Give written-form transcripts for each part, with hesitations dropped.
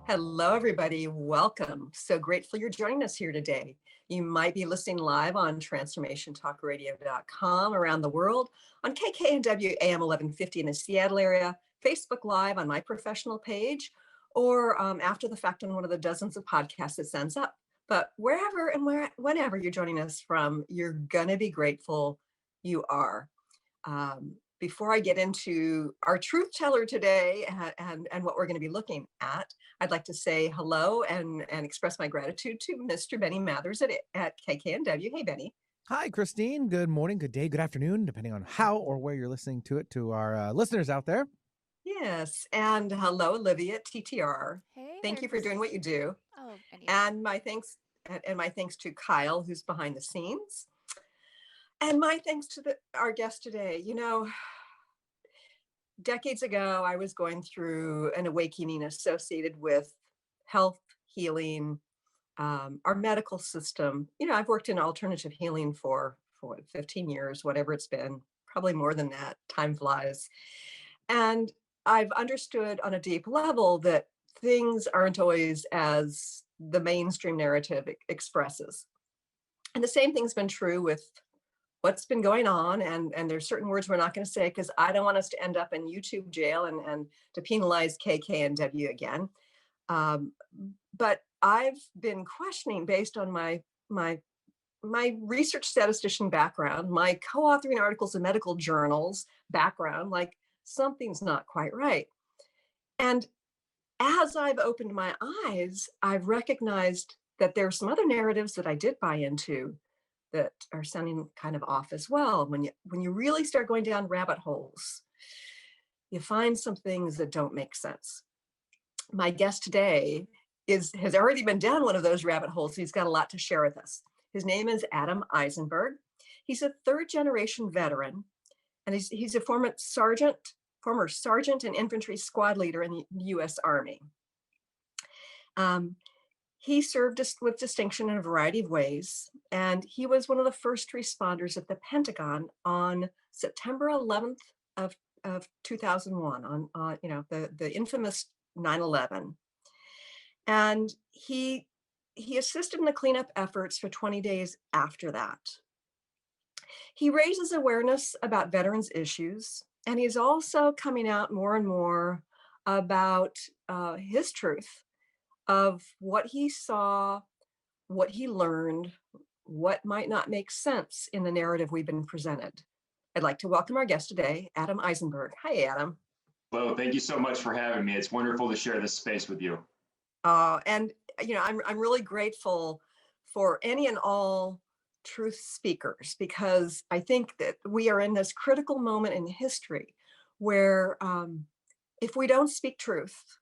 Hello, everybody. Welcome. So grateful you're joining us here today. You might be listening live on transformationtalkradio.com around the world, on KKNW AM 1150 in the Seattle area, Facebook Live on my professional page, or after the fact on one of the dozens of podcasts it sends up. But wherever and whenever you're joining us from, you're going to be grateful you are. Before I get into our truth teller today and what we're going to be looking at, I'd like to say hello and express my gratitude to Mr. Benny Mathers at KKNW. Hey, Benny. Hi, Christine. Good morning, good day, good afternoon, depending on how or where you're listening to it, to our listeners out there. Yes. And hello, Olivia at TTR. Hey. Thank you for doing what you do. Oh, and my thanks to Kyle, who's behind the scenes. And my thanks to our guest today. You know, decades ago, I was going through an awakening associated with health, healing, our medical system. You know, I've worked in alternative healing for 15 years, whatever it's been, probably more than that. Time flies. And I've understood on a deep level that things aren't always as the mainstream narrative expresses. And the same thing's been true with what's been going on. And there's certain words we're not going to say because I don't want us to end up in YouTube jail and to penalize KKNW again. But I've been questioning, based on my research statistician background, my co-authoring articles in medical journals background, like something's not quite right. And as I've opened my eyes, I've recognized that there are some other narratives that I did buy into that are sounding kind of off as well. When you really start going down rabbit holes, you find some things that don't make sense. My guest today has already been down one of those rabbit holes. He's got a lot to share with us. His name is Adam Eisenberg. He's a third-generation veteran, and he's a former sergeant and infantry squad leader in the U.S. Army. He served with distinction in a variety of ways, and he was one of the first responders at the Pentagon on September 11th of 2001, on the infamous 9/11. And he assisted in the cleanup efforts for 20 days after that. He raises awareness about veterans' issues, and he's also coming out more and more about his truth of what he saw, what he learned, what might not make sense in the narrative we've been presented. I'd like to welcome our guest today, Adam Eisenberg. Hi, Adam. Hello, thank you so much for having me. It's wonderful to share this space with you. And you know, I'm really grateful for any and all truth speakers, because I think that we are in this critical moment in history where if we don't speak truth,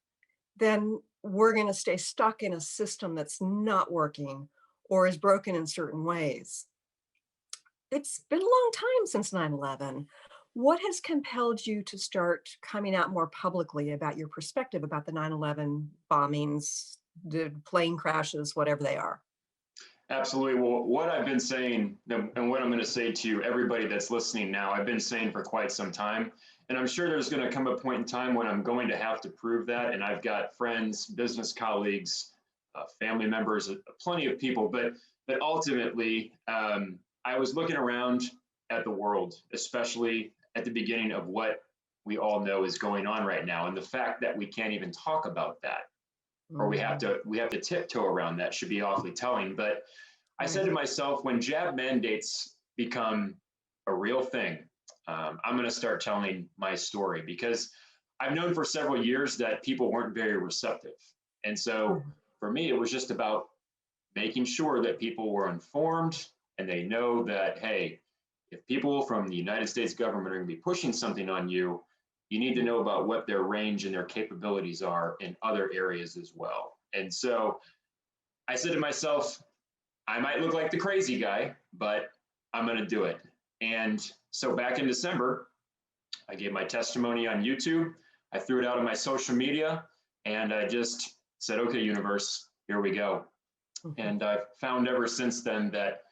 then we're going to stay stuck in a system that's not working or is broken in certain ways. It's been a long time since 9/11. What has compelled you to start coming out more publicly about your perspective about the 9/11 bombings, the plane crashes, whatever they are? Absolutely. Well, what I've been saying and what I'm going to say to everybody that's listening now, I've been saying for quite some time. And I'm sure there's going to come a point in time when I'm going to have to prove that. And I've got friends, business colleagues, family members, plenty of people. But ultimately, I was looking around at the world, especially at the beginning of what we all know is going on right now. And the fact that we can't even talk about that, or we have to tiptoe around that, should be awfully telling. But I said to myself, when jab mandates become a real thing, I'm going to start telling my story, because I've known for several years that people weren't very receptive. And so for me, it was just about making sure that people were informed and they know that, hey, if people from the United States government are going to be pushing something on you, you need to know about what their range and their capabilities are in other areas as well. And so I said to myself, I might look like the crazy guy, but I'm going to do it. And so back in December, I gave my testimony on YouTube. I threw it out on my social media, and I just said, okay, universe, here we go. And I've found ever since then that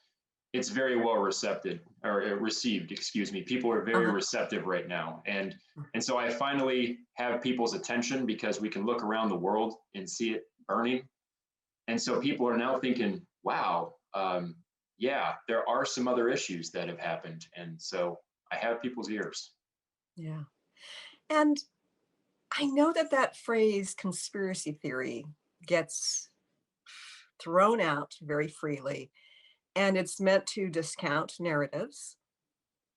it's very well received, excuse me. People are very Uh-huh. receptive right now. And so I finally have people's attention because we can look around the world and see it burning. And so people are now thinking, wow, yeah, there are some other issues that have happened. And so I have people's ears. Yeah. And I know that that phrase conspiracy theory gets thrown out very freely, and it's meant to discount narratives.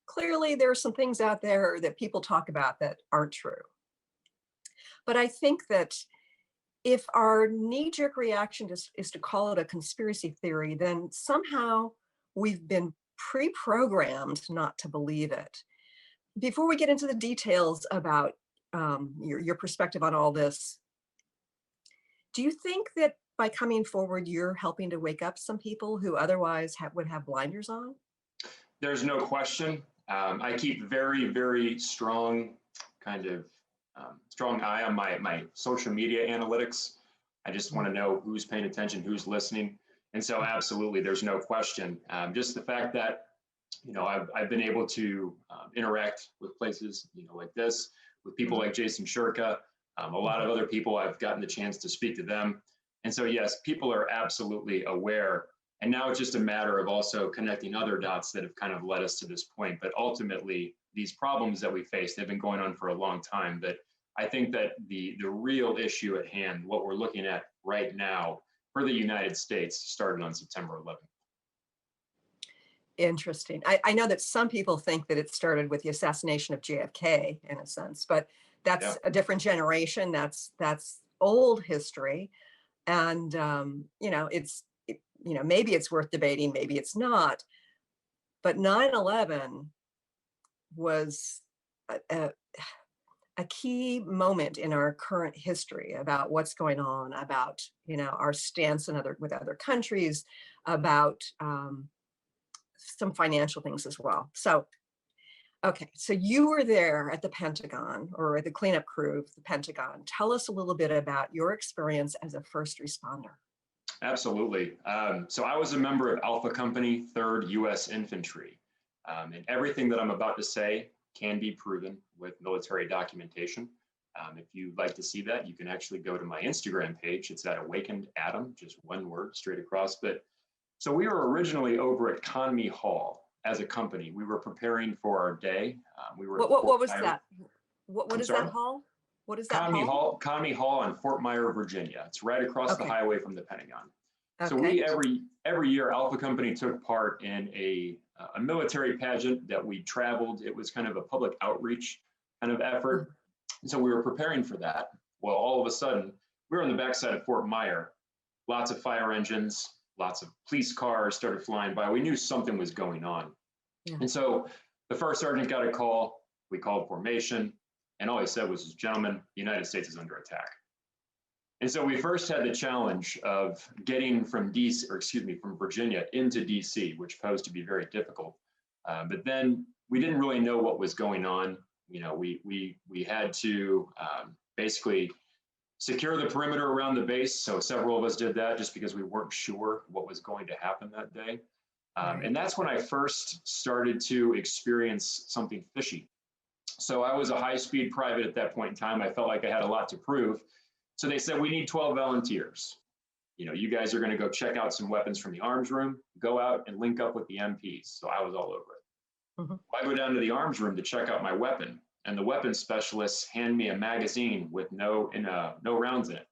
Clearly, there are some things out there that people talk about that aren't true. But I think that if our knee-jerk reaction is to call it a conspiracy theory, then somehow we've been pre-programmed not to believe it. Before we get into the details about your perspective on all this, do you think that by coming forward, you're helping to wake up some people who otherwise would have blinders on? There's no question. I keep very, very strong kind of strong eye on my social media analytics. I just want to know who's paying attention, who's listening. And so absolutely, there's no question. Just the fact that, I've been able to interact with places, like this, with people like Jason Shurka, a lot of other people, I've gotten the chance to speak to them. And so, yes, people are absolutely aware. And now it's just a matter of also connecting other dots that have kind of led us to this point. But ultimately, these problems that we face, they've been going on for a long time. But I think that the real issue at hand, what we're looking at right now for the United States, started on September 11th. Interesting. I know that some people think that it started with the assassination of JFK in a sense, but Yeah, that's a different generation. That's old history. And maybe it's worth debating, maybe it's not. But 9/11 was a, a, a key moment in our current history about what's going on, about our stance with other countries, about some financial things as well. So, okay, so you were there at the Pentagon or the cleanup crew of the Pentagon. Tell us a little bit about your experience as a first responder. absolutely. So I was a member of Alpha Company, 3rd U.S. Infantry. And everything that I'm about to say can be proven with military documentation. If you'd like to see that, you can actually go to my Instagram page. It's at Awakened Adam, just one word straight across. But so we were originally over at Conmy Hall as a company. We were preparing for our day. We were at What Fort was Myer. that? What I'm is that sorry. hall? What is that hall? Conmy Hall in Fort Myer, Virginia. It's right across the Okay. highway from the Pentagon. So Okay. we every year Alpha Company took part in a military pageant that we traveled. It was kind of a public outreach kind of effort. And so we were preparing for that. Well, all of a sudden, we were on the backside of Fort Myer. Lots of fire engines, lots of police cars started flying by. We knew something was going on. Yeah. And so the first sergeant got a call. We called formation. And all he said was, gentlemen, the United States is under attack. And so we first had the challenge of getting from from Virginia into DC, which posed to be very difficult. But then we didn't really know what was going on. We had to basically secure the perimeter around the base. So several of us did that just because we weren't sure what was going to happen that day. And that's when I first started to experience something fishy. So I was a high-speed private at that point in time. I felt like I had a lot to prove. So they said, we need 12 volunteers. You guys are going to go check out some weapons from the arms room, go out and link up with the MPs. So I was all over it. Mm-hmm. I go down to the arms room to check out my weapon, and the weapons specialists hand me a magazine with no rounds in it.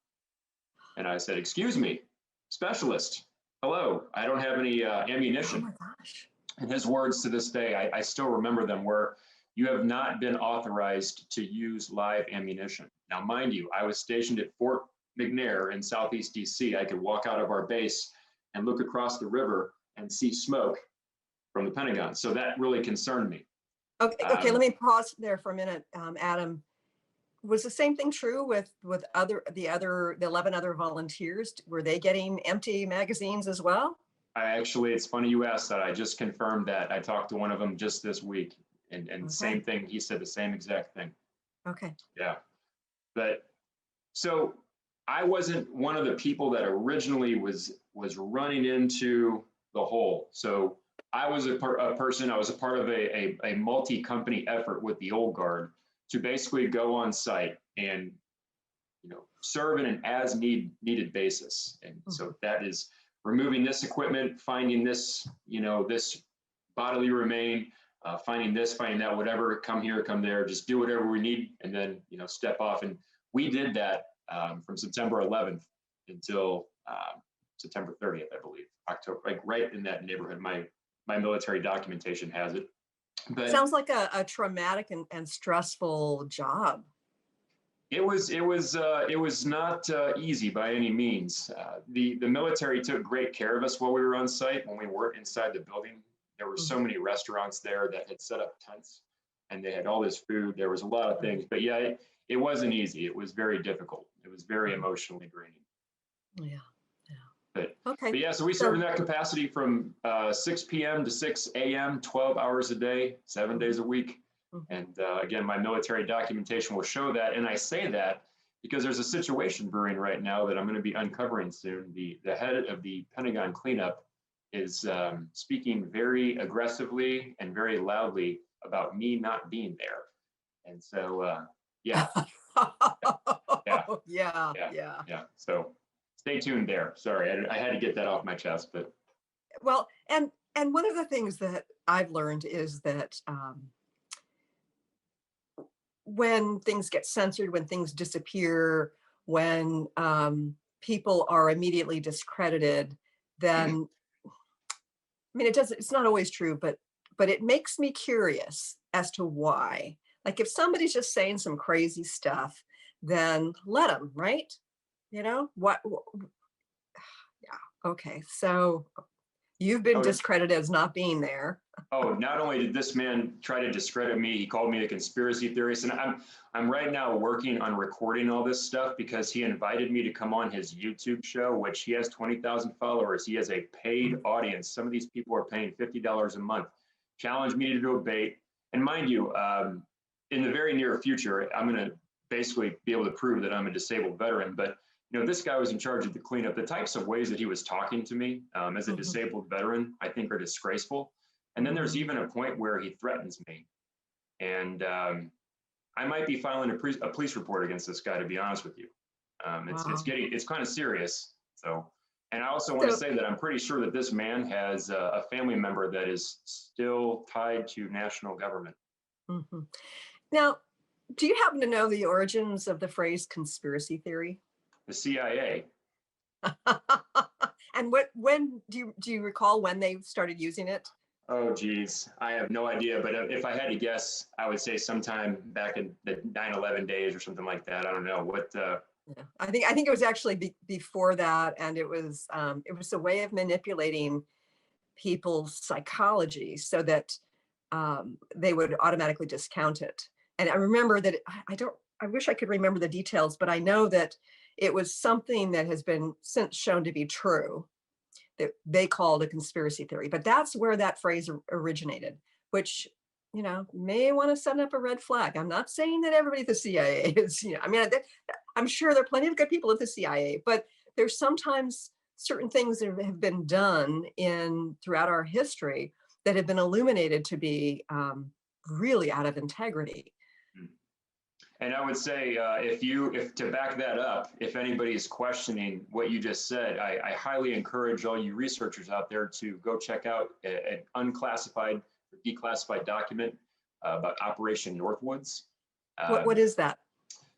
And I said, excuse me, specialist, hello, I don't have any ammunition. Oh my gosh. And his words to this day, I still remember them, were, you have not been authorized to use live ammunition. Now, mind you, I was stationed at Fort McNair in Southeast DC. I could walk out of our base and look across the river and see smoke from the Pentagon. So that really concerned me. Okay, let me pause there for a minute, Adam. Was the same thing true with the 11 other volunteers? Were they getting empty magazines as well? It's funny you asked that. I just confirmed that. I talked to one of them just this week, and Okay. Same thing. He said the same exact thing. Okay. Yeah. But so I wasn't one of the people that originally was running into the hole. So I was a person, I was a part of a multi-company effort with the old guard to basically go on site and, serve in an needed basis. And so that is removing this equipment, finding this, this bodily remain, finding this, finding that, whatever, come here, come there, just do whatever we need, and then, step off. And we did that from September 11th until September 30th, I believe, October, like right in that neighborhood. My military documentation has it. But sounds like a traumatic and stressful job. it was not easy by any means. The military took great care of us while we were on site. When we weren't inside the building, there were so many restaurants there that had set up tents, and they had all this food. There was a lot of things, but yeah, it wasn't easy. It was very difficult. It was very emotionally draining. Yeah. But yeah, so we served in that capacity from 6 p.m. to 6 a.m., 12 hours a day, 7 days a week. And again, my military documentation will show that. And I say that because there's a situation brewing right now that I'm going to be uncovering soon. The head of the Pentagon cleanup is speaking very aggressively and very loudly about me not being there. And so, yeah. Yeah. So stay tuned there. Sorry, I had to get that off my chest. But well, and one of the things that I've learned is that when things get censored, when things disappear, when people are immediately discredited, then I mean, it's not always true, but it makes me curious as to why. Like if somebody's just saying some crazy stuff, then let them, right? What? Yeah. Okay. So you've been discredited as not being there. Oh, not only did this man try to discredit me, he called me a conspiracy theorist. And I'm right now working on recording all this stuff because he invited me to come on his YouTube show, which he has 20,000 followers. He has a paid audience. Some of these people are paying $50 a month. Challenged me to do a debate. And mind you, in the very near future, I'm going to basically be able to prove that I'm a disabled veteran. But this guy was in charge of the cleanup. The types of ways that he was talking to me as a disabled veteran, I think are disgraceful. And then there's even a point where he threatens me. And I might be filing a police report against this guy, to be honest with you. It's kind of serious. So, and I also want to say that I'm pretty sure that this man has a family member that is still tied to national government. Now, do you happen to know the origins of the phrase conspiracy theory? The CIA. And when do you recall when they started using it? Oh, geez. I have no idea. But if I had to guess, I would say sometime back in the 9/11 days or something like that. I don't know what. I think it was actually before that. And it was a way of manipulating people's psychology so that they would automatically discount it. And I remember that I wish I could remember the details, but I know that it was something that has been since shown to be true, that they called a conspiracy theory. But that's where that phrase originated, which, may want to send up a red flag. I'm not saying that everybody at the CIA is, I mean, I'm sure there are plenty of good people at the CIA, but there's sometimes certain things that have been done throughout our history that have been illuminated to be really out of integrity. And I would say, if to back that up, if anybody is questioning what you just said, I highly encourage all you researchers out there to go check out an unclassified or declassified document about Operation Northwoods. What is that?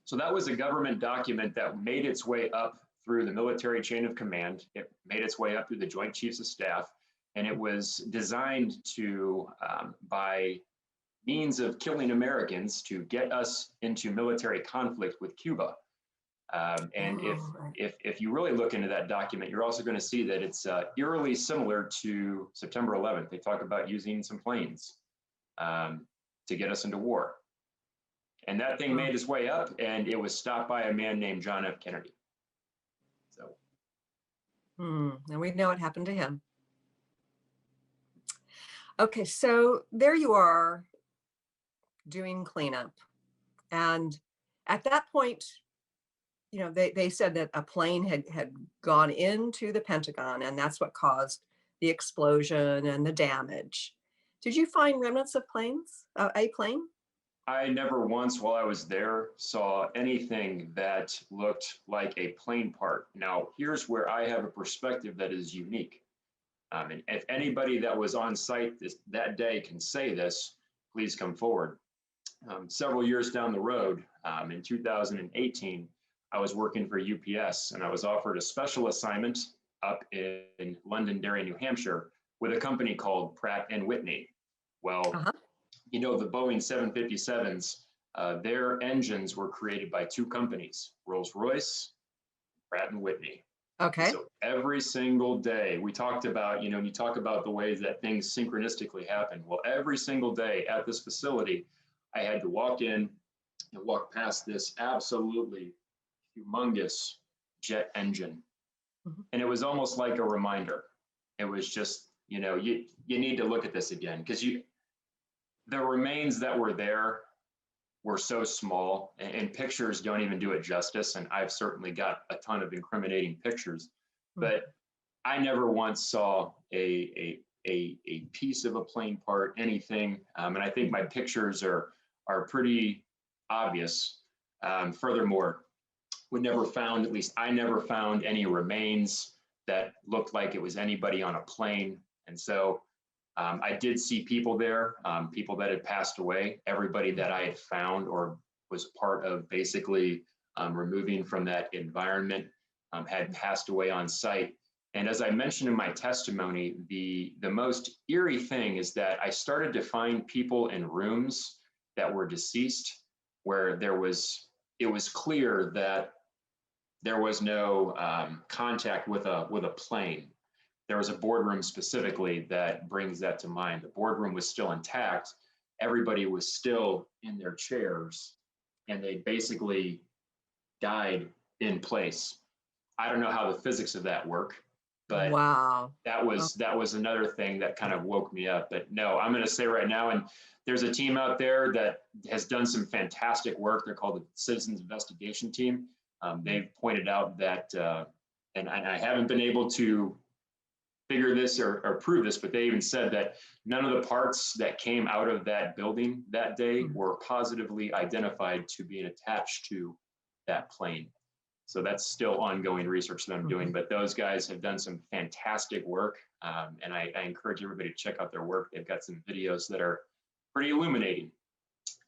So that was a government document that made its way up through the military chain of command. It made its way up through the Joint Chiefs of Staff, and it was designed to, by means of killing Americans, to get us into military conflict with Cuba. And if you really look into that document, you're also going to see that it's eerily similar to September 11th. They talk about using some planes to get us into war. And that thing made its way up, and it was stopped by a man named John F. Kennedy. So. And we know what happened to him. Okay, so there you are doing cleanup. And at that point, they said that a plane had gone into the Pentagon, and that's what caused the explosion and the damage. Did you find remnants of a plane? I never once, while I was there, saw anything that looked like a plane part. Now, here's where I have a perspective that is unique. And if anybody that was on site that day can say this, please come forward. Several years down the road, in 2018, I was working for UPS and I was offered a special assignment up in Londonderry, New Hampshire, with a company called Pratt and Whitney. Well, Uh-huh. you know, the Boeing 757s, their engines were created by two companies, Rolls-Royce, Pratt and Whitney. And Okay. so every single day we talked about, you know, you talk about the ways that things synchronistically happen. Well, every single day at this facility, I had to walk in and walk past this absolutely humongous jet engine. Mhm. And it was almost like a reminder. It was just, you know, you need to look at this again, because the remains that were there were so small, and pictures don't even do it justice. And I've certainly got a ton of incriminating pictures, Mhm. but I never once saw a piece of a plane part, anything. And I think my pictures are pretty obvious. Furthermore, we never found, at least I never found, any remains that looked like it was anybody on a plane. And so I did see people there, people that had passed away. Everybody that I had found or was part of basically removing from that environment had passed away on site. And as I mentioned in my testimony, the most eerie thing is that I started to find people in rooms that were deceased, where it was clear that there was no contact with a plane. There was a boardroom specifically that brings that to mind. The boardroom was still intact. Everybody was still in their chairs, and they basically died in place. I don't know how the physics of that work, but Wow. that was another thing that kind of woke me up. But no, I'm going to say right now, and there's a team out there that has done some fantastic work. They're called the Citizens Investigation Team. They've pointed out that, and I haven't been able to figure this or prove this, but they even said that none of the parts that came out of that building that day were positively identified to being attached to that plane. So that's still ongoing research that I'm doing, but those guys have done some fantastic work. And I encourage everybody to check out their work. They've got some videos that are pretty illuminating.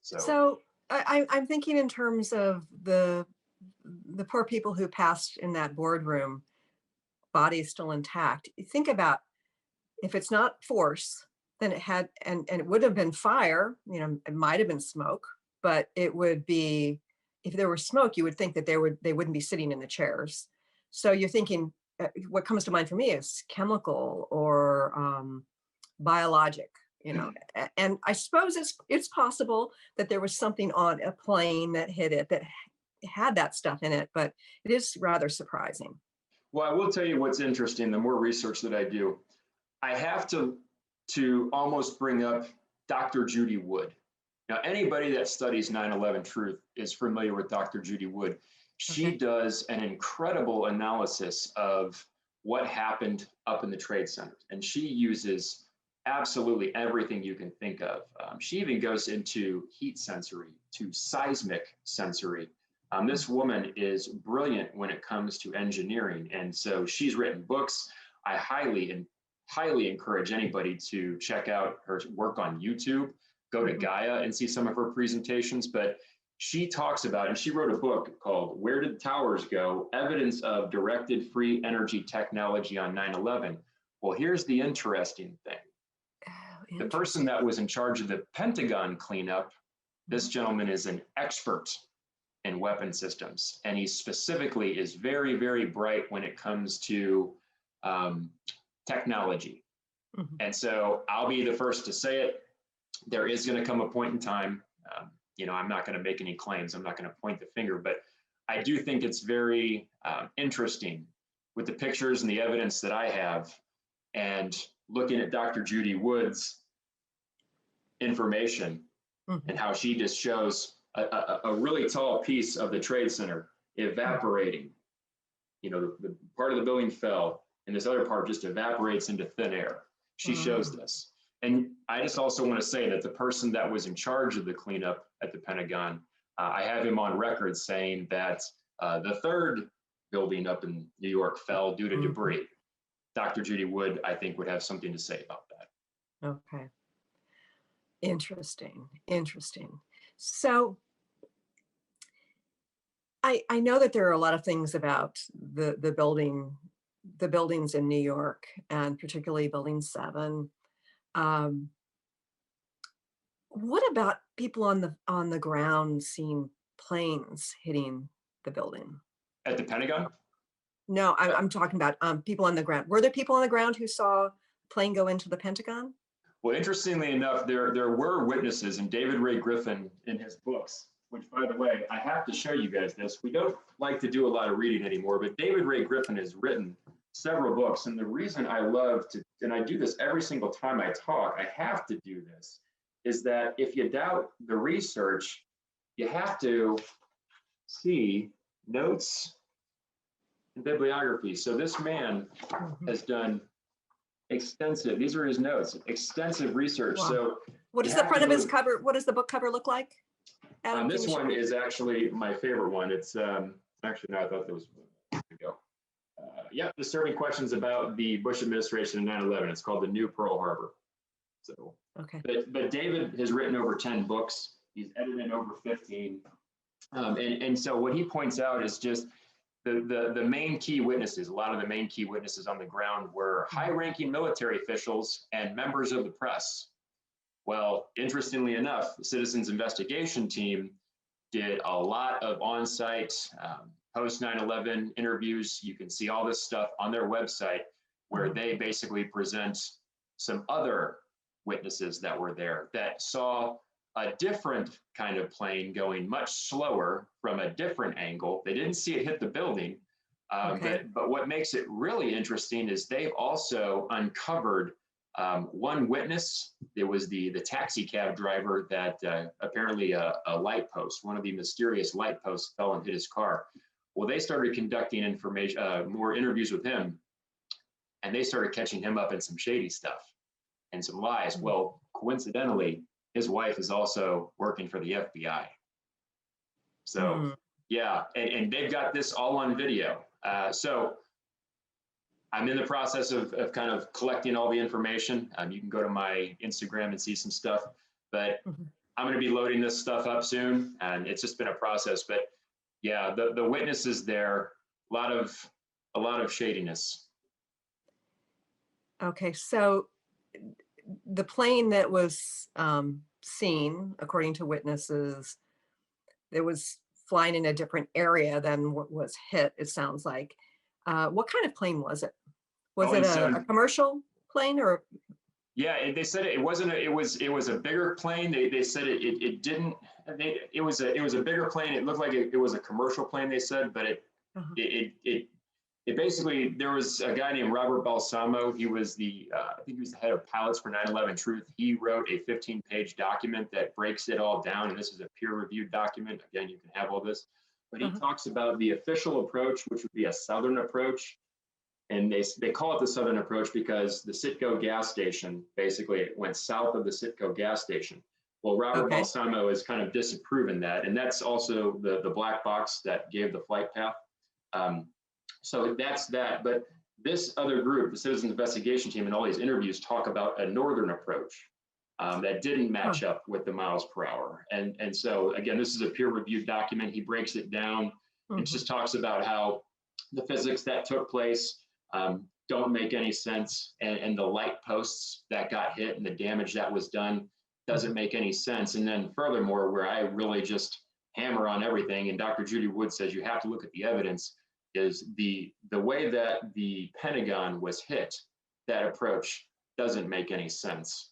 So I'm thinking in terms of the poor people who passed in that boardroom, bodies still intact. You think about, if it's not force, then and it would have been fire, you know, it might have been smoke, but it would be, if there was smoke, you would think that they wouldn't be sitting in the chairs. So you're thinking, what comes to mind for me is chemical or biologic, you know. And I suppose it's possible that there was something on a plane that hit it that had that stuff in it, but it is rather surprising. Well, I will tell you what's interesting. The more research that I do, I have to almost bring up Dr. Judy Wood. Now, anybody that studies 9/11 truth is familiar with Dr. Judy Wood. She Okay. does an incredible analysis of what happened up in the trade center, and she uses absolutely everything you can think of. She even goes into heat sensory, to seismic sensory. This woman is brilliant when it comes to engineering, and so she's written books. I highly encourage anybody to check out her work on YouTube. Go to Gaia and see some of her presentations. But she talks about, and she wrote a book called Where Did Towers Go? Evidence of Directed Free Energy Technology on 9/11. Well, here's the interesting thing. Oh, The person that was in charge of the Pentagon cleanup, this gentleman is an expert in weapon systems. And he specifically is very, very bright when it comes to technology. And so I'll be the first to say it. There is going to come a point in time, you know, I'm not going to make any claims. I'm not going to point the finger, but I do think it's very interesting with the pictures and the evidence that I have, and looking at Dr. Judy Wood's information and how she just shows a really tall piece of the trade center evaporating. You know, the part of the building fell, and this other part just evaporates into thin air. She shows this. And I just also want to say that the person that was in charge of the cleanup at the Pentagon, I have him on record saying that the third building up in New York fell due to debris. Dr. Judy Wood, I think, would have something to say about that. Okay. Interesting. So I know that there are a lot of things about the buildings in New York, and particularly Building 7. What about people on the ground seeing planes hitting the building? At the Pentagon? No, I'm talking about people on the ground. Were there people on the ground who saw a plane go into the Pentagon? Well, interestingly enough, there were witnesses, and David Ray Griffin in his books, which, by the way, I have to show you guys this. We don't like to do a lot of reading anymore, but David Ray Griffin has written several books. And the reason I love to, and I do this every single time I talk, I have to do this, is that if you doubt the research, you have to see notes and bibliography. So this man has done extensive, these are his notes, extensive research. Wow. So what does the front of his cover, what does the book cover look like? Adam, this one is actually my favorite one. It's actually, no, I thought there was, here we go. Yeah, disturbing questions about the Bush administration in 9/11. It's called The New Pearl Harbor. So, okay. But David has written over 10 books. He's edited over 15. And so what he points out is just the main key witnesses. A lot of the main key witnesses on the ground were high-ranking military officials and members of the press. Well, interestingly enough, the Citizens Investigation Team did a lot of on-site post 9/11 interviews. You can see all this stuff on their website, where they basically present some other witnesses that were there that saw a different kind of plane going much slower from a different angle. They didn't see it hit the building. But what makes it really interesting is they've also uncovered one witness. It was the taxi cab driver that apparently a light post, one of the mysterious light posts, fell and hit his car. Well, they started conducting more interviews with him, and they started catching him up in some shady stuff and some lies. Well, coincidentally, his wife is also working for the FBI. So yeah, and they've got this all on video. So I'm in the process of kind of collecting all the information. You can go to my Instagram and see some stuff, but I'm going to be loading this stuff up soon, and it's just been a process. But yeah, the witnesses there, a lot of shadiness. Okay, so the plane that was seen, according to witnesses, it was flying in a different area than what was hit, it sounds like. What kind of plane was it? Was it a commercial plane or? Yeah, they said it wasn't. It was a bigger plane. They said it didn't. It was a bigger plane. It looked like it was a commercial plane. They said, but it basically, there was a guy named Robert Balsamo. He was I think he was the head of pilots for 9/11 Truth. He wrote a 15-page document that breaks it all down, and this is a peer-reviewed document. Again, you can have all this, but he talks about the official approach, which would be a southern approach, and they call it the southern approach because the Citgo gas station, basically, it went south of the Citgo gas station. Well, Robert Balsamo is kind of disapproving that, and that's also the black box that gave the flight path. So that's that. But this other group, the Citizens Investigation Team, and all these interviews talk about a northern approach that didn't match up with the miles per hour. And so, again, this is a peer-reviewed document. He breaks it down. It just talks about how the physics that took place don't make any sense. And the light posts that got hit and the damage that was done doesn't make any sense. And then furthermore, where I really just hammer on everything, and Dr. Judy Wood says you have to look at the evidence, is the way that the Pentagon was hit. That approach doesn't make any sense.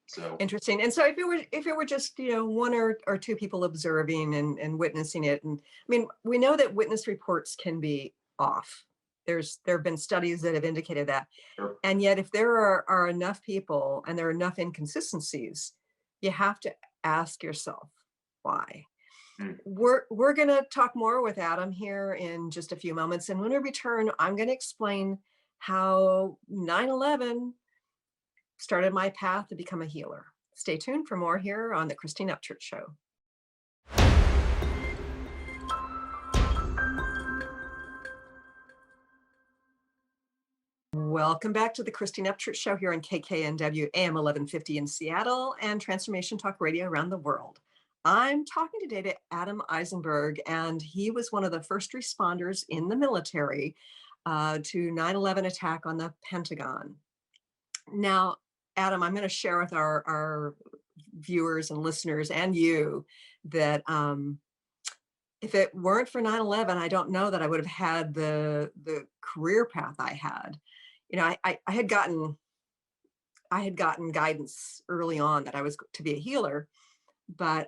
So interesting. And so if it were just, one or two people observing and witnessing it, and I mean, we know that witness reports can be off. There have been studies that have indicated that. Sure. And yet if there are enough people and there are enough inconsistencies, you have to ask yourself why. We're going to talk more with Adam here in just a few moments. And when we return, I'm going to explain how 9/11 started my path to become a healer. Stay tuned for more here on the Christine Upchurch Show. Welcome back to the Christine Upchurch Show here on KKNW AM 1150 in Seattle and Transformation Talk Radio around the world. I'm talking today to Adam Eisenberg, and he was one of the first responders in the military to 9/11 attack on the Pentagon. Now, Adam, I'm going to share with our viewers and listeners and you that if it weren't for 9/11, I don't know that I would have had the career path I had. You know, I had gotten guidance early on that I was to be a healer, but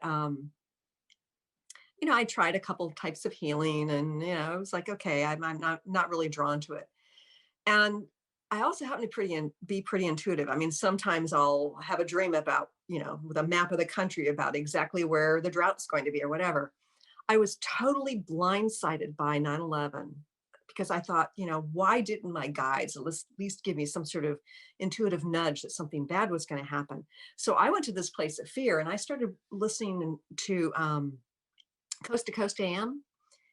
you know, I tried a couple of types of healing, and you know, I was like, okay, I'm not really drawn to it. And I also happen to be pretty intuitive. I mean, sometimes I'll have a dream about, you know, with a map of the country about exactly where the drought's going to be or whatever. I was totally blindsided by 9/11 because I thought, you know, why didn't my guides at least give me some sort of intuitive nudge that something bad was going to happen? So I went to this place of fear, and I started listening to Coast to Coast AM.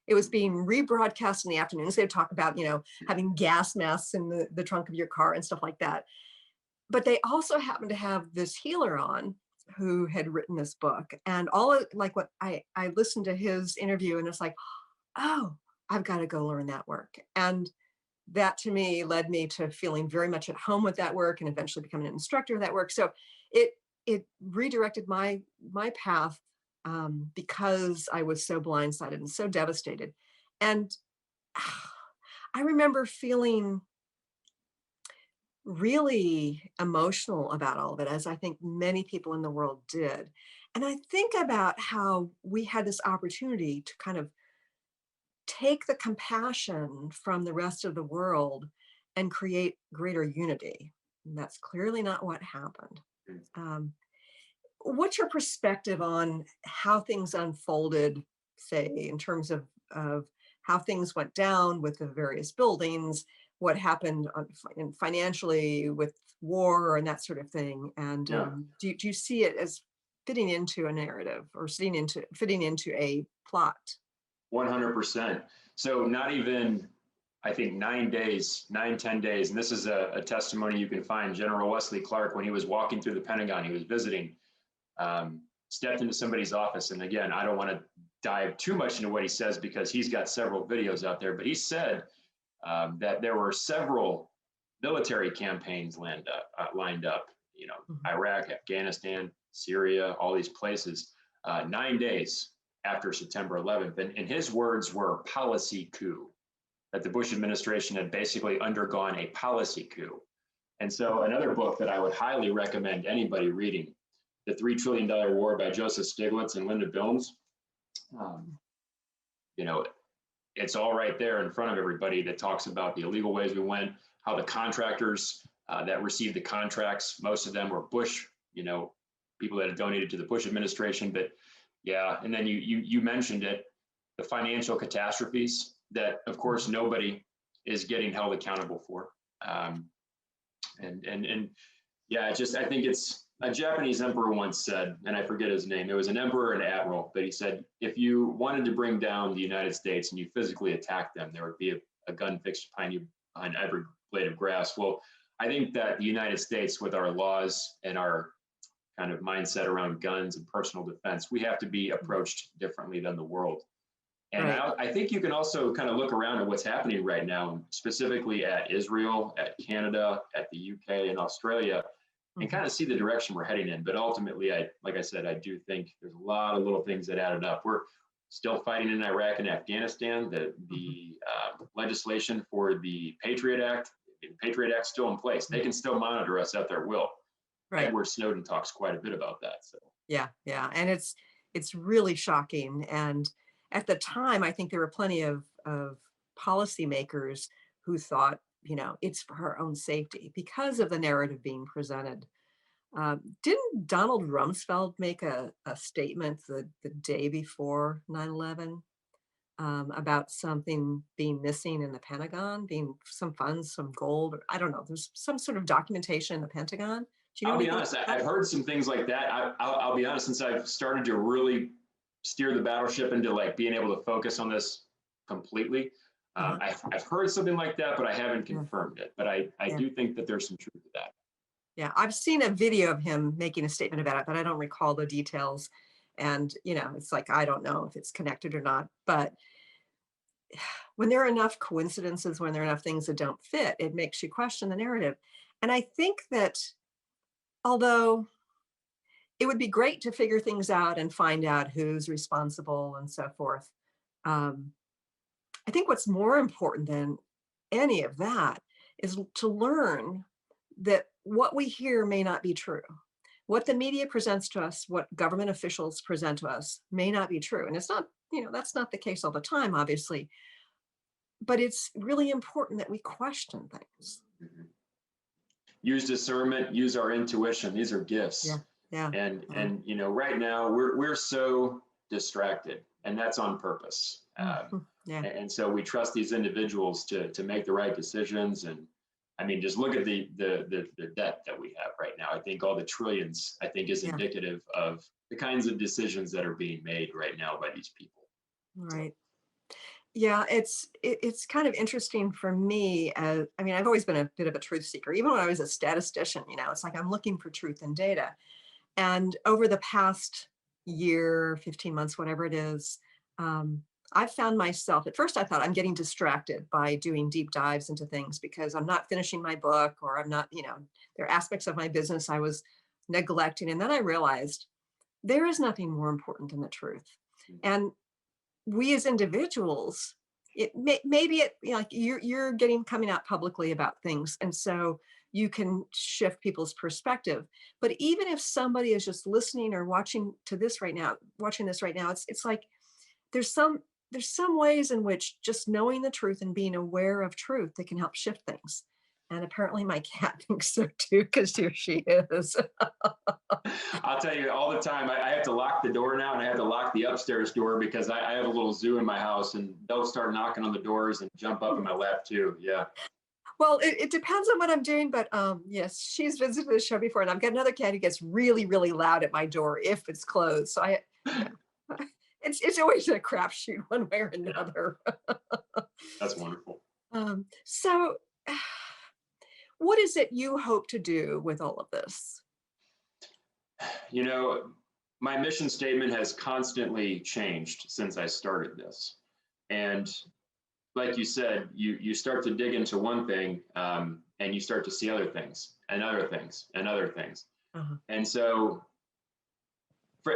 It was being rebroadcast in the afternoons. They would talk about, you know, having gas masks in the trunk of your car and stuff like that. But they also happened to have this healer on who had written this book. And what I listened to his interview, and it's like, oh, I've got to go learn that work. And that to me led me to feeling very much at home with that work and eventually becoming an instructor of that work. So it redirected my path because I was so blindsided and so devastated. And I remember feeling really emotional about all of it, as I think many people in the world did. And I think about how we had this opportunity to kind of take the compassion from the rest of the world and create greater unity. And that's clearly not what happened. What's your perspective on how things unfolded, say, in terms of how things went down with the various buildings, what happened financially with war and that sort of thing? And do you see it as fitting into a narrative or fitting into a plot? 100%. So not even, I think 10 days, and this is a testimony you can find. General Wesley Clark, when he was walking through the Pentagon, he was visiting, stepped into somebody's office. And again, I don't want to dive too much into what he says because he's got several videos out there, but he said that there were several military campaigns lined up, you know, Iraq, Afghanistan, Syria, all these places, 9 days after September 11th. And his words were policy coup, that the Bush administration had basically undergone a policy coup. And so another book that I would highly recommend anybody reading, The $3 Trillion War by Joseph Stiglitz and Linda Bilmes. You know, it's all right there in front of everybody that talks about the illegal ways we went, how the contractors that received the contracts, most of them were Bush, you know, people that had donated to the Bush administration. But yeah, and then you mentioned it, the financial catastrophes that, of course, nobody is getting held accountable for. And yeah, I think it's a Japanese emperor once said, and I forget his name, it was an emperor and admiral, but he said, if you wanted to bring down the United States and you physically attacked them, there would be a gun fixed behind every blade of grass. Well, I think that the United States, with our laws and our kind of mindset around guns and personal defense, we have to be approached differently than the world. And right. I think you can also kind of look around at what's happening right now, specifically at Israel, at Canada, at the UK and Australia, and kind of see the direction we're heading in. But ultimately, like I said, I do think there's a lot of little things that added up. We're still fighting in Iraq and Afghanistan. The legislation for the Patriot Act's still in place. They can still monitor us at their will. Right. Edward Snowden talks quite a bit about that. So yeah, and it's really shocking. And at the time, I think there were plenty of policymakers who thought, you know, it's for our own safety because of the narrative being presented. Didn't Donald Rumsfeld make a statement the day before 9/11 about something being missing in the Pentagon, being some funds, some gold, or I don't know. There's some sort of documentation in the Pentagon. Do you know I'll be anything honest, about I've that? heard some things like that. I'll be honest, since I've started to really steer the battleship into like being able to focus on this completely. Uh-huh. I've heard something like that, but I haven't Yeah, confirmed it. But I yeah, do think that there's some truth to that. yeah. I've seen a video of him making a statement about it, but I don't recall the details. And, it's like, I don't know if it's connected or not. But when there are enough coincidences, when there are enough things that don't fit, it makes you question the narrative. And I think that although it would be great to figure things out and find out who's responsible and so forth, um, I think what's more important than any of that is to learn that what we hear may not be true. What the media presents to us, what government officials present to us may not be true. And it's not, that's not the case all the time, obviously, but it's really important that we question things. Mhm. Use discernment, use our intuition. These are Yeah. gifts. Yeah. And right now we're so distracted, and that's on purpose. Mhm. Yeah. And so we trust these individuals to make the right decisions. And I mean, just look at the debt that we have right now. I think all the trillions, I think, is Yeah. indicative of the kinds of decisions that are being made right now by these people. So, Right. Yeah, it's kind of interesting for me. I mean, I've always been a bit of a truth seeker. Even when I was a statistician, it's like I'm looking for truth in data. And over the past year, 15 months, whatever it is, I've found myself, at first I thought I'm getting distracted by doing deep dives into things because I'm not finishing my book, or I'm not, there are aspects of my business I was neglecting. And then I realized there is nothing more important than the truth. And we as individuals, maybe like you're getting coming out publicly about things, and so you can shift people's perspective. But even if somebody is just listening or watching this right now, it's like there's some there's some ways in which just knowing the truth and being aware of truth that can help shift things. And apparently my cat thinks so too, because here she is. I'll tell you all the time, I have to lock the door now, and I have to lock the upstairs door because I have a little zoo in my house, and they'll start knocking on the doors and jump up in my lap too. Yeah. Well, it depends on what I'm doing, but yes, she's visited the show before, and I've got another cat who gets really, really loud at my door if it's closed. So yeah, it's always a crapshoot one way or Yeah. another. That's wonderful. So, what is it you hope to do with all of this? You know, my mission statement has constantly changed since I started this. And like you said, you start to dig into one thing, and you start to see other things and other things and other things. Uh-huh. And so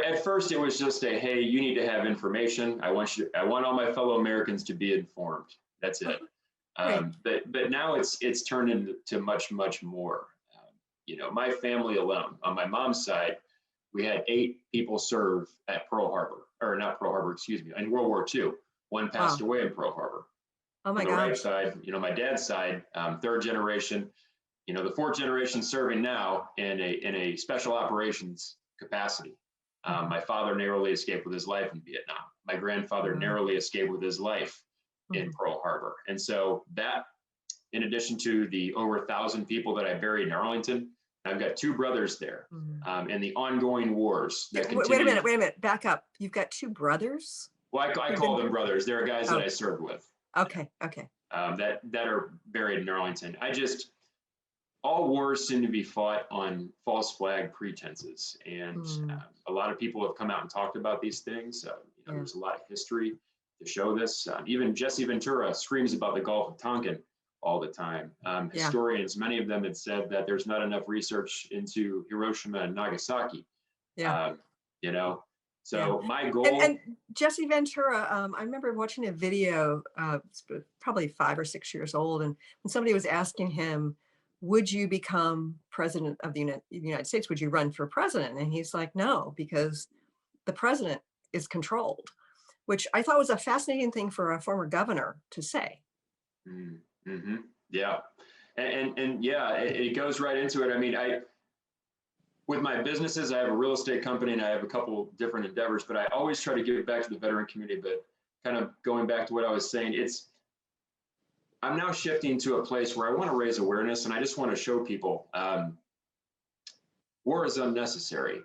at first it was just a, hey, you need to have information. I want all my fellow Americans to be informed. That's it. Right. But now it's turned into much, much more. My family alone, on my mom's side, we had 8 people serve at Pearl Harbor, or not Pearl Harbor, excuse me, in World War II. One passed Wow. away in Pearl Harbor. Oh On my the right gosh. side, my dad's side, 3rd generation, the 4th generation serving now in a special operations capacity. Mhm. My father narrowly escaped with his life in Vietnam. My grandfather Wow. narrowly escaped with his life in Mhm. Pearl Harbor. And so that, in addition to the over 1,000 people that I buried in Arlington, I've got 2 brothers there, Mhm. and the ongoing wars that Wait a continue. minute. Wait a minute. Back up. You've got 2 brothers Well, I who've call been. them brothers. They're guys that Oh, I served with, okay. Okay. that are buried in Arlington. All wars seem to be fought on false flag pretenses. And Mm, a lot of people have come out and talked about these things. yeah. There's a lot of history to show this. Even Jesse Ventura screams about the Gulf of Tonkin all the time. Yeah. Historians, many of them had said that there's not enough research into Hiroshima and Nagasaki. Yeah. Um, you know, Yeah. so my And goal. Jesse Ventura, I remember watching a video, probably 5 or 6 years old, and when somebody was asking him, "Would you become president of the United States? Would you run for president?" And he's like, "No, because the president is controlled," which I thought was a fascinating thing for a former governor to say. Mm-hmm, yeah, and yeah, it goes right into it. I mean, with my businesses, I have a real estate company and I have a couple different endeavors, but I always try to give back to the veteran community. But kind of going back to what I was saying, I'm now shifting to a place where I want to raise awareness, and I just want to show people war is unnecessary.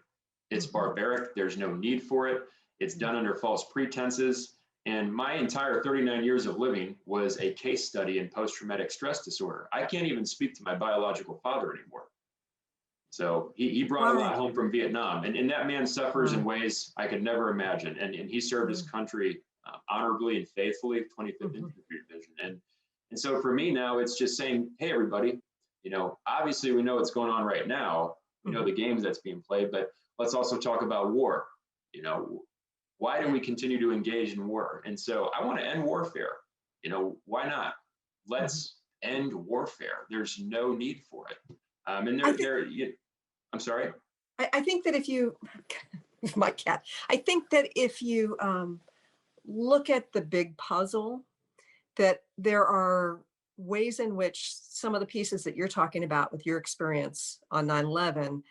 It's barbaric. There's no need for it. It's done under false pretenses. And my entire 39 years of living was a case study in post-traumatic stress disorder. I can't even speak to my biological father anymore. So he brought a lot home from Vietnam. And that man suffers in ways I could never imagine. And he served his country honorably and faithfully, 25th Infantry Division. And so for me now, it's just saying, hey, everybody, obviously we know what's going on right now. We know the games that's being played, but let's also talk about war. Why do we continue to engage in war? And so I want to end warfare. Why not? Let's end warfare. There's no need for it. I'm sorry. I think that if you, my cat, I think that if you look at the big puzzle, that there are ways in which some of the pieces that you're talking about with your experience on 9/11,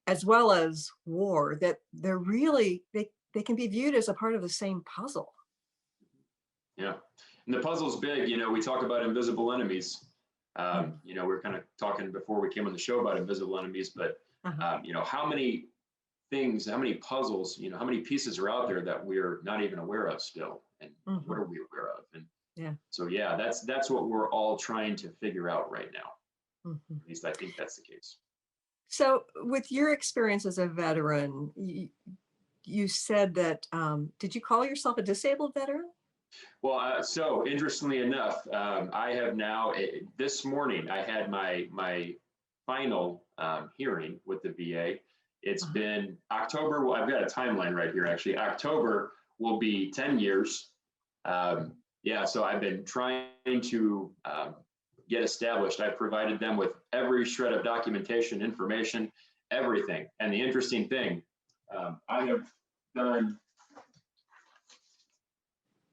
as well as war, that they're really, they can be viewed as a part of the same puzzle. Yeah. And the puzzle's big. We talk about invisible enemies. We're kind of talking before we came on the show about invisible enemies, but, how many things, how many puzzles, how many pieces are out there that we're not even aware of still? And what are we aware of? And so, that's what we're all trying to figure out right now. At least I think that's the case. So with your experience as a veteran, you said that, did you call yourself a disabled veteran? Well, so interestingly enough, I have now, this morning, I had my final hearing with the VA. It's been October. Well, I've got a timeline right here, actually. October will be 10 years. So I've been trying to get established. I've provided them with every shred of documentation, information, everything. And the interesting thing, I have done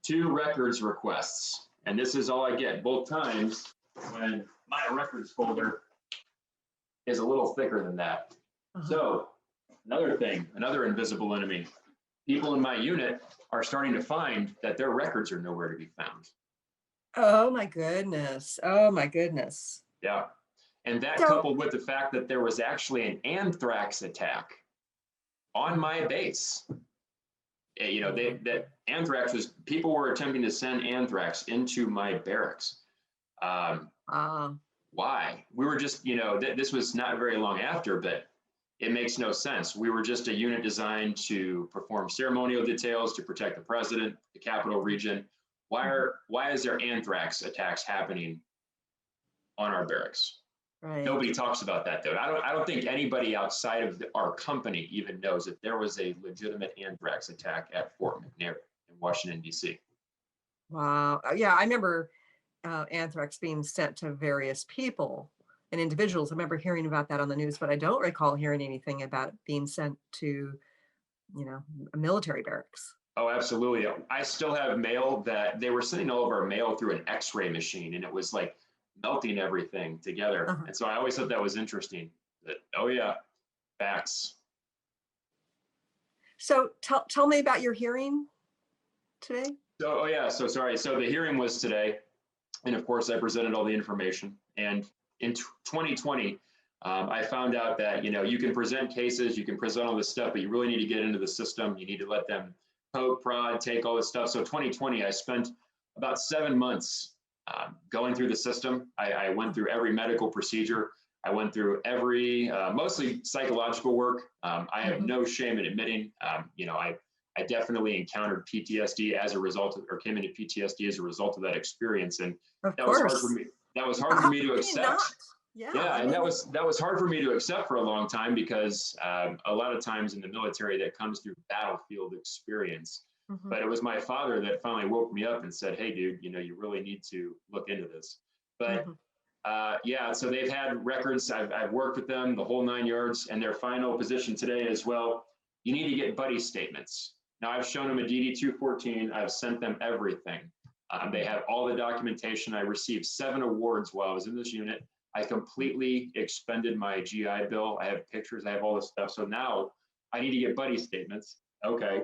2 records requests, and this is all I get both times when my records folder is a little thicker than that. So another thing, another invisible enemy, people in my unit are starting to find that their records are nowhere to be found. Oh my goodness. Oh my goodness. Yeah. And that coupled with the fact that there was actually an anthrax attack on my base. That anthrax was, people were attempting to send anthrax into my barracks. Why? We were just, this was not very long after, but it makes no sense. We were just a unit designed to perform ceremonial details to protect the president, the capital region. Why is there anthrax attacks happening on our barracks? Right. Nobody talks about that, though. I don't think anybody outside of our company even knows that there was a legitimate anthrax attack at Fort McNair in Washington, D.C. Wow. Yeah, I remember anthrax being sent to various people and individuals. I remember hearing about that on the news, but I don't recall hearing anything about it being sent to, a military barracks. Oh, absolutely. I still have mail that they were sending all of our mail through an X-ray machine, and it was like melting everything together. And so I always thought that was interesting. That, facts. So tell me about your hearing today. So sorry. So the hearing was today, and of course I presented all the information. And in 2020, I found out that you can present cases, you can present all this stuff, but you really need to get into the system. You need to let them poke, prod, take all this stuff. So 2020, I spent about 7 months going through the system. I went through every medical procedure. I went through every, mostly psychological work. I have no shame in admitting, I definitely encountered PTSD as a result of, or came into PTSD as a result of that experience. And that was hard for me. That was hard for me to accept. And that was hard for me to accept for a long time because a lot of times in the military that comes through battlefield experience. But it was my father that finally woke me up and said, hey, dude, you really need to look into this. But so they've had records. I've worked with them the whole 9 yards, and their final position today as well. You need to get buddy statements. Now I've shown them a DD-214. I've sent them everything. They have all the documentation. I received 7 awards while I was in this unit. I completely expended my GI Bill. I have pictures. I have all this stuff. So now I need to get buddy statements. Okay.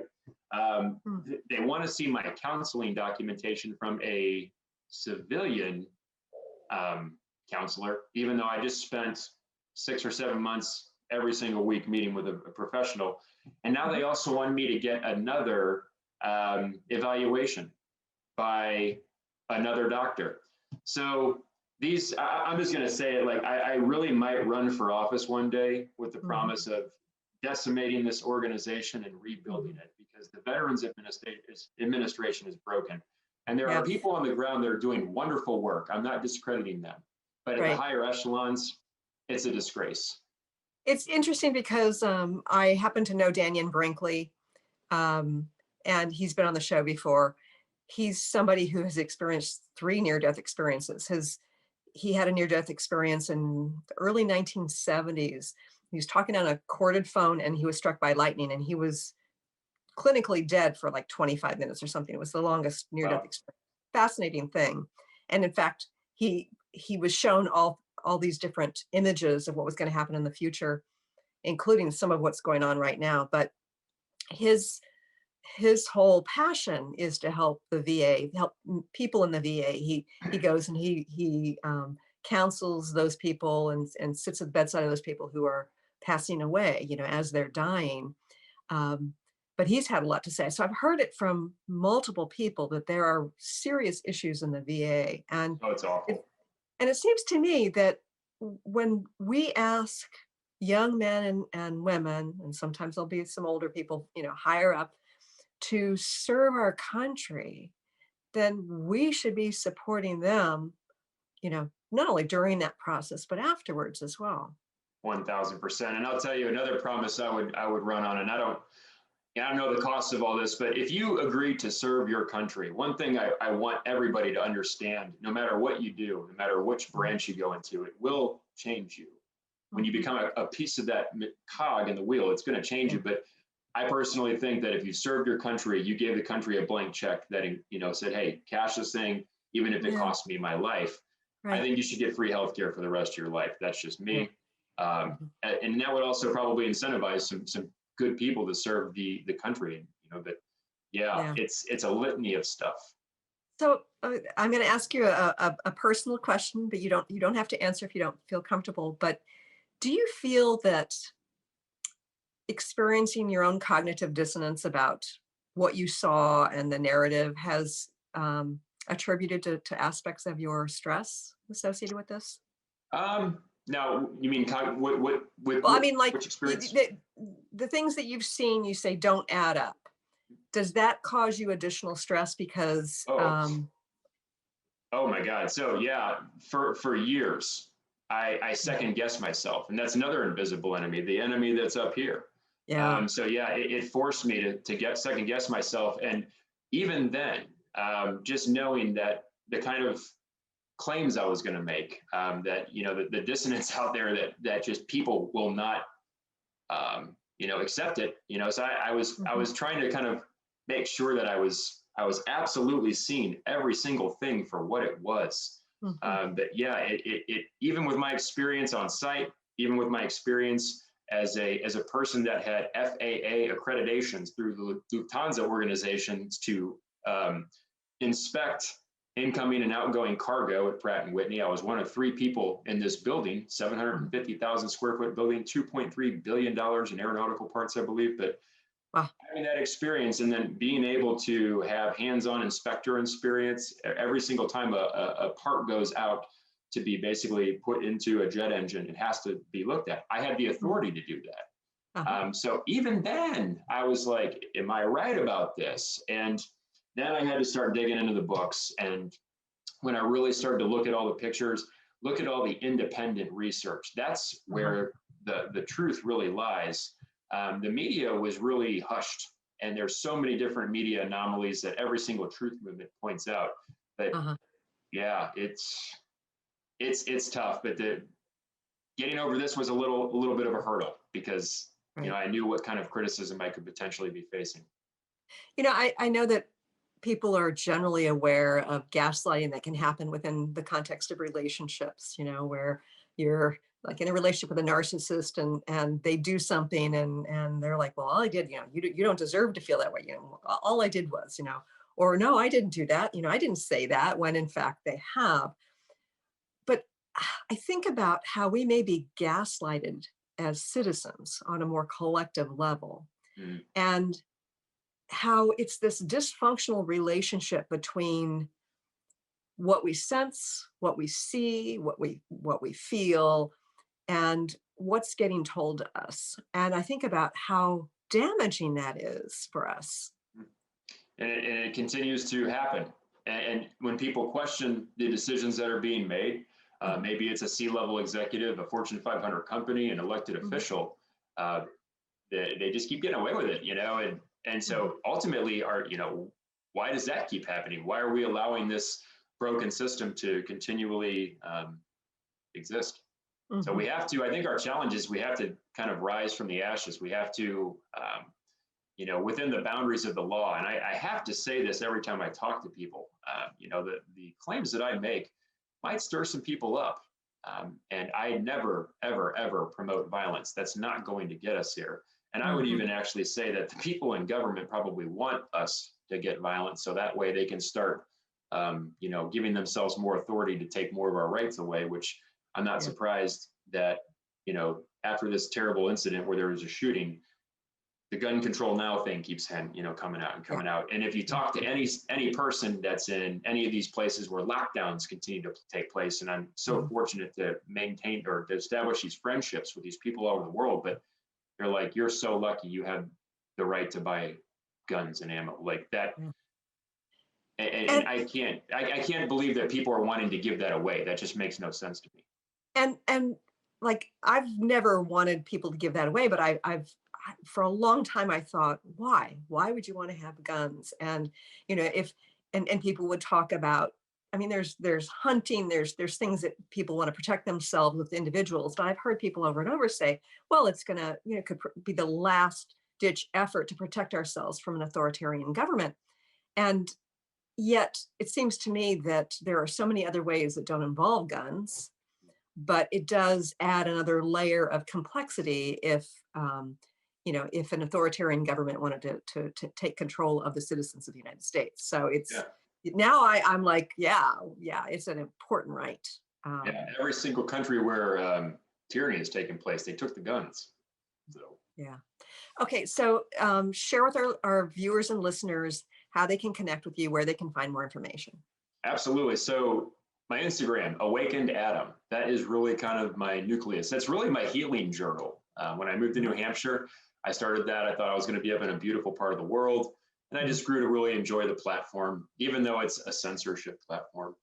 Hmm. They want to see my counseling documentation from a civilian counselor, even though I just spent 6 or 7 months every single week meeting with a professional. And now they also want me to get another evaluation by another doctor. So I'm just going to say it, like, I really might run for office one day with the promise of decimating this organization and rebuilding it, because the Veterans Administration is broken. And there are Yes. people on the ground that are doing wonderful work. I'm not discrediting them. But at the Right. higher echelons, it's a disgrace. It's interesting because I happen to know Daniel Brinkley, um, and he's been on the show before. He's somebody who has experienced 3 near-death experiences. He had a near-death experience in the early 1970s. He was talking on a corded phone and he was struck by lightning, and he was clinically dead for like 25 minutes or something. It was the longest near-death Wow. experience. Fascinating thing. And in fact, he was shown all these different images of what was going to happen in the future, including some of what's going on right now. But his whole passion is to help the VA, help people in the VA. He goes and he counsels those people and sits at the bedside of those people who are passing away, as they're dying. Um, but he's had a lot to say. So I've heard it from multiple people that there are serious issues in the VA, Oh, it's awful. and it seems to me that when we ask young men and women, and sometimes there'll be some older people, higher up, to serve our country, then we should be supporting them, not only during that process, but afterwards as well. 1000%. And I'll tell you another promise I would run on, and I don't know the cost of all this, but if you agree to serve your country, one thing I want everybody to understand, no matter what you do, no matter which branch you go into, it will change you. When you become a piece of that cog in the wheel, it's going to change you. But I personally think that if you served your country, you gave the country a blank check that, said, hey, cash this thing, even if it costs me my life. I think you should get free healthcare for the rest of your life. That's just me. And that would also probably incentivize some good people to serve the country. And it's a litany of stuff. So I'm going to ask you a personal question, but you don't have to answer if you don't feel comfortable. But do you feel that experiencing your own cognitive dissonance about what you saw and the narrative has attributed to aspects of your stress associated with this? Now, you mean Like which experience? the things that you've seen, you say don't add up. Does that cause you additional stress because? Oh my God! So for years, I second guessed myself, and that's another invisible enemy, the enemy that's up here. It forced me to second guess myself, and even then, just knowing that the kind of claims I was going to make, that the dissonance out there that just people will not accept it. So I was trying to kind of make sure that I was absolutely seeing every single thing for what it was. But it even with my experience on site, even with my experience as a person that had FAA accreditations through the Lufthansa organizations to inspect incoming and outgoing cargo at Pratt & Whitney. I was one of 3 people in this building, 750,000 square foot building, $2.3 billion in aeronautical parts, I believe. But having that experience and then being able to have hands-on inspector experience every single time a part goes out to be basically put into a jet engine, it has to be looked at. I had the authority to do that. So even then I was like, am I right about this? And then I had to start digging into the books. And when I really started to look at all the pictures, look at all the independent research, that's where the truth really lies. The media was really hushed, and there's so many different media anomalies that every single truth movement points out. But it's tough. But getting over this was a little bit of a hurdle because I knew what kind of criticism I could potentially be facing. I know that people are generally aware of gaslighting that can happen within the context of relationships, where you're like in a relationship with a narcissist, and they do something, and they're like, well, all I did, you don't deserve to feel that way. All I did was, or no, I didn't do that. I didn't say that, when in fact they have. But I think about how we may be gaslighted as citizens on a more collective level, Mm. and how it's this dysfunctional relationship between what we sense, what we see, what we feel, and what's getting told to us. And I think about how damaging that is for us. And it continues to happen. And when people question the decisions that are being made, maybe it's a C-level executive, a Fortune 500 company, an elected official, they just keep getting away with it, and so ultimately, why does that keep happening? Why are we allowing this broken system to continually exist? So we have to, I think our challenge is we have to kind of rise from the ashes. We have to, within the boundaries of the law. And I have to say this every time I talk to people, the claims that I make might stir some people up. And I never, ever, ever promote violence. That's not going to get us here. And I would even actually say that the people in government probably want us to get violent, so that way they can start, giving themselves more authority to take more of our rights away, which I'm not surprised that, after this terrible incident where there was a shooting, the gun control now thing keeps coming out and coming out. And if you talk to any person that's in any of these places where lockdowns continue to take place, and I'm so fortunate to maintain or to establish these friendships with these people all over the world, but they're like, you're so lucky you have the right to buy guns and ammo like that. And I can't believe that people are wanting to give that away. That just makes no sense to me. And like, I've never wanted people to give that away, but I've for a long time I thought, why would you want to have guns? And if and people would talk about, I mean, there's hunting, there's things that people want to protect themselves with individuals, but I've heard people over and over say, well, it's gonna, could be the last ditch effort to protect ourselves from an authoritarian government. And yet it seems to me that there are so many other ways that don't involve guns, but it does add another layer of complexity if if an authoritarian government wanted to take control of the citizens of the United States. So it's now I'm like, yeah, it's an important right. Every single country where tyranny has taken place, they took the guns. So okay, so share with our viewers and listeners how they can connect with you, where they can find more information. Absolutely. So my Instagram, Awakened Adam, that is really kind of my nucleus. That's really my healing journal. When I moved to New Hampshire, I started that. I thought I was going to be up in a beautiful part of the world. And I just grew to really enjoy the platform, even though it's a censorship platform.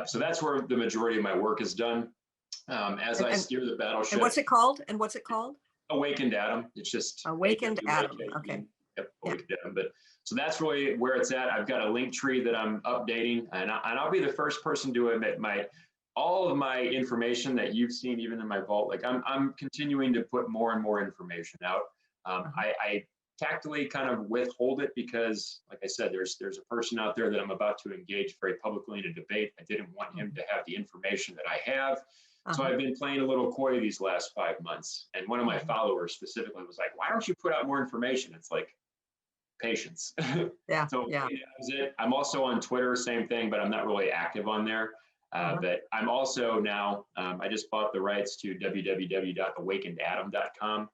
So that's where the majority of my work is done. As I steer the battleship. And what's it called? Awakened Adam. It's just Awakened Adam. Okay. Yep, Awakened Adam. But so that's really where it's at. I've got a link tree that I'm updating, and I'll be the first person to admit all of my information that you've seen, even in my vault. Like I'm continuing to put more and more information out. I tactfully kind of withhold it because, like I said, there's a person out there that I'm about to engage very publicly in a debate. I didn't want him to have the information that I have. So I've been playing a little coy these last 5 months. And one of my followers specifically was like, why don't you put out more information? It's like, patience. So that was it. I'm also on Twitter, same thing, but I'm not really active on there. But I'm also now, I just bought the rights to www.awakenedadam.com.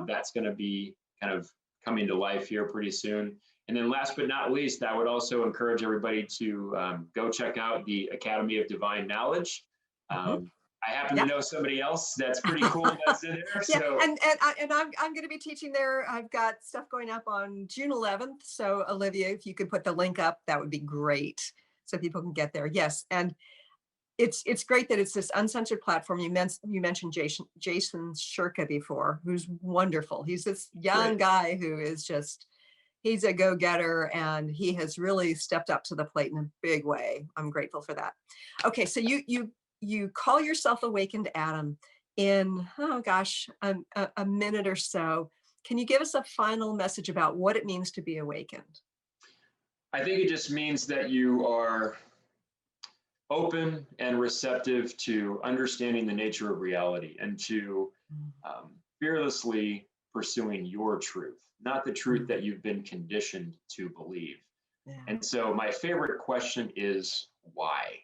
That's going to be kind of coming to life here pretty soon. And then last but not least, I would also encourage everybody to go check out the Academy of Divine Knowledge. I happen to know somebody else that's pretty cool that's in there. So. And I'm going to be teaching there. I've got stuff going up on June 11th. So Olivia, if you could put the link up, that would be great, so people can get there. Yes, and it's great that it's this uncensored platform. You mentioned Jason Shirka before, who's wonderful. He's this young guy who is he's a go-getter, and he has really stepped up to the plate in a big way. I'm grateful for that. Okay, so you call yourself Awakened Adam in, a minute or so. Can you give us a final message about what it means to be awakened? I think it just means that you are open and receptive to understanding the nature of reality and to fearlessly pursuing your truth, not the truth that you've been conditioned to believe. Yeah. And so my favorite question is why?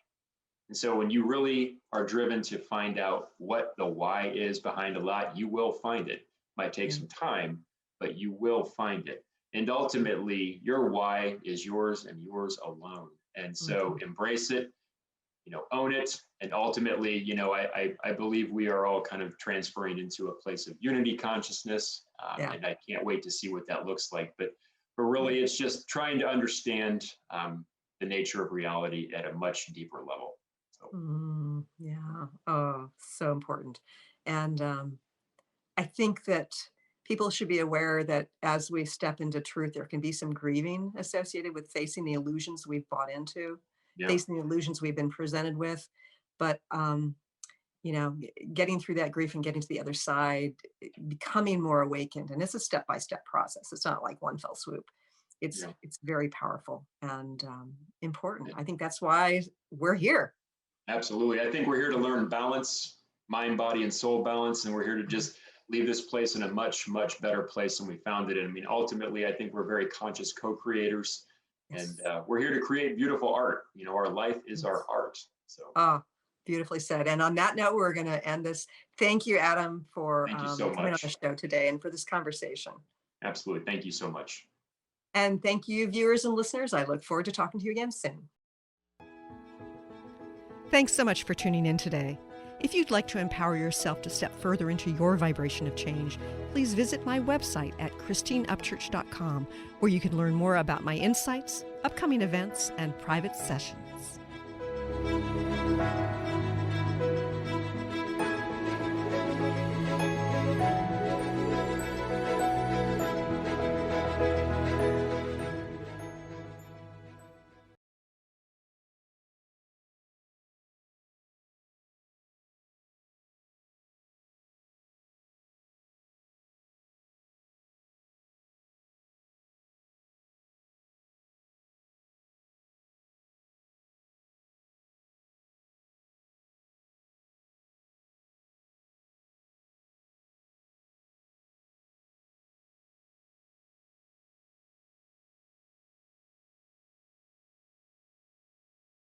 And so when you really are driven to find out what the why is behind a lot, you will find it. Might take some time, but you will find it. And ultimately, your why is yours and yours alone. And so embrace it, own it. And ultimately, I believe we are all kind of transferring into a place of unity consciousness. And I can't wait to see what that looks like. But really, it's just trying to understand the nature of reality at a much deeper level. So. Yeah. Oh, so important. And I think that people should be aware that as we step into truth, there can be some grieving associated with facing the illusions we've bought into, Yeah. facing the illusions we've been presented with. But, getting through that grief and getting to the other side, becoming more awakened. And it's a step-by-step process. It's not like one fell swoop. It's very powerful and important. I think that's why we're here. Absolutely. I think we're here to learn balance, mind, body, and soul balance. And we're here to just leave this place in a much, much better place than we found it in. I mean, ultimately, I think we're very conscious co-creators, and we're here to create beautiful art. Our life is our art. So. Beautifully said. And on that note, we're going to end this. Thank you, Adam, for Thank you so coming on much. the show today and for this conversation. Absolutely. Thank you so much. And thank you, viewers and listeners. I look forward to talking to you again soon. Thanks so much for tuning in today. If you'd like to empower yourself to step further into your vibration of change, please visit my website at christineupchurch.com, where you can learn more about my insights, upcoming events, and private sessions.